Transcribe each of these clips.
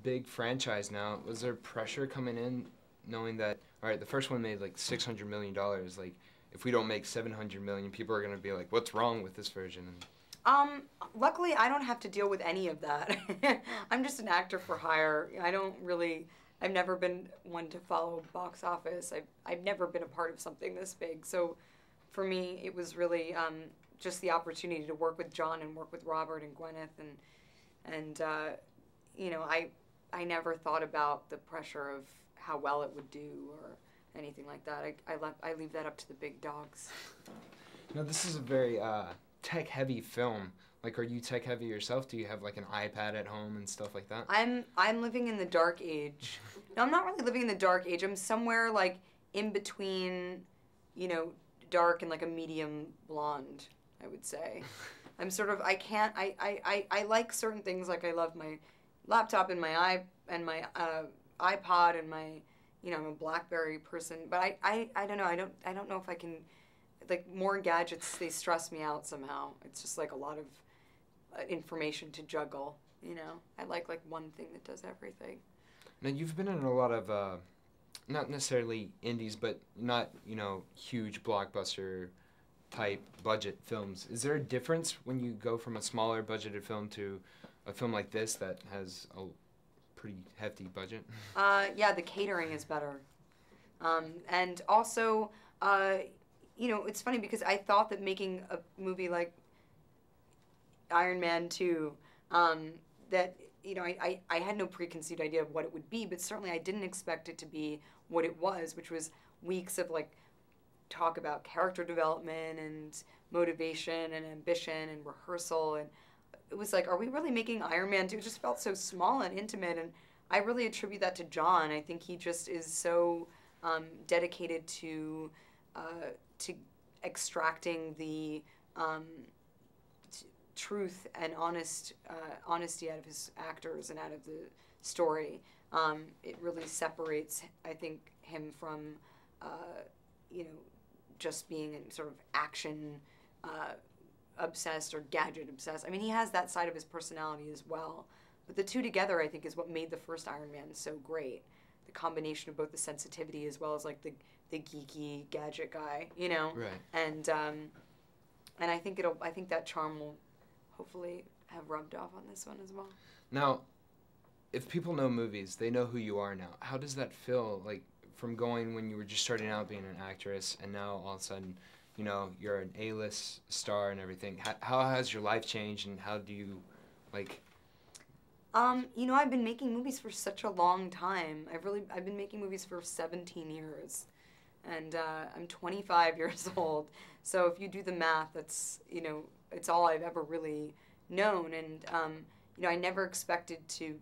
big franchise now. Was there pressure coming in knowing that, all right, the first one made like $600 million, like, if we don't make 700 million, people are going to be like, what's wrong with this version? Luckily, I don't have to deal with any of that. I'm just an actor for hire. I've never been one to follow box office. I've never been a part of something this big. So for me, it was really just the opportunity to work with John and work with Robert and Gwyneth. And you know, I never thought about the pressure of how well it would do or anything like that. I leave that up to the big dogs. Now, this is a very tech-heavy film. Like, are you tech-heavy yourself? Do you have like an iPad at home and stuff like that? I'm living in the dark age. No, I'm not really living in the dark age. I'm somewhere like in between, you know, dark and like a medium blonde, I would say. I'm sort of, I like certain things, like I love my laptop and my iPod and my, you know, I'm a BlackBerry person, but I don't know, I don't know if I can, like, more gadgets, they stress me out somehow. It's just like a lot of information to juggle, you know. I like one thing that does everything. Now, you've been in a lot of, not necessarily indies, but not, you know, huge blockbuster type budget films. Is there a difference when you go from a smaller budgeted film to a film like this that has a pretty hefty budget? Yeah, the catering is better. And also, you know, it's funny because I thought that making a movie like Iron Man 2, that, you know, I had no preconceived idea of what it would be, but certainly I didn't expect it to be what it was, which was weeks of, like, talk about character development and motivation and ambition and rehearsal. And it was like, are we really making Iron Man 2? It just felt so small and intimate, and I really attribute that to John. I think he just is so dedicated to extracting the truth and honesty out of his actors and out of the story. It really separates, I think, him from, you know, just being in sort of action obsessed or gadget obsessed. I mean, he has that side of his personality as well. But the two together, I think, is what made the first Iron Man so great. The combination of both the sensitivity as well as, like, the geeky gadget guy, you know. Right. And I think that charm will hopefully have rubbed off on this one as well. Now, if people know movies, they know who you are now. How does that feel, like, from going when you were just starting out being an actress and now all of a sudden, you know, you're an A-list star and everything? How has your life changed, and how do you, like... You know, I've been making movies for such a long time. I've been making movies for 17 years. And I'm 25 years old. So if you do the math, that's, you know, it's all I've ever really known. And, you know, I never expected to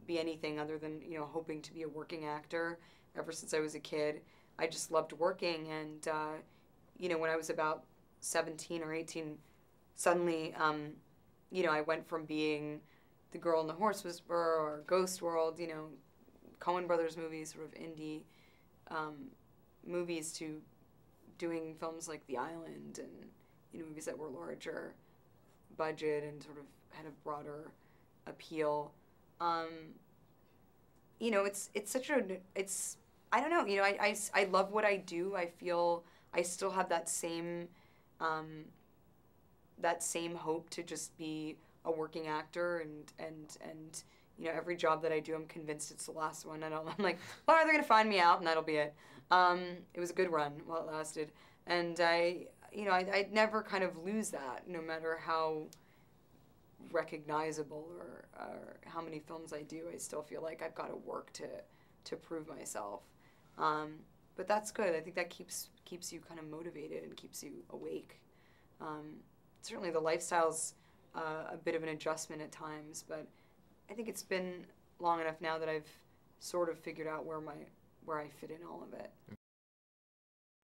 be anything other than, you know, hoping to be a working actor ever since I was a kid. I just loved working. And, you know, when I was about 17 or 18, suddenly, you know, I went from being the girl in the horse whisperer or Ghost World, you know, Coen Brothers movies, sort of indie movies, to doing films like The Island and, you know, movies that were larger budget and sort of had a broader appeal. You know, it's I don't know, you know, I love what I do. I feel I still have that same hope to just be a working actor, and you know, every job that I do, I'm convinced it's the last one. I'm like, well, they're gonna find me out, and that'll be it. It was a good run while it lasted, and you know, I'd never kind of lose that, no matter how recognizable or how many films I do. I still feel like I've got to work to prove myself. But that's good. I think that keeps you kind of motivated and keeps you awake. Certainly the lifestyle's a bit of an adjustment at times, but I think it's been long enough now that I've sort of figured out where I fit in all of it.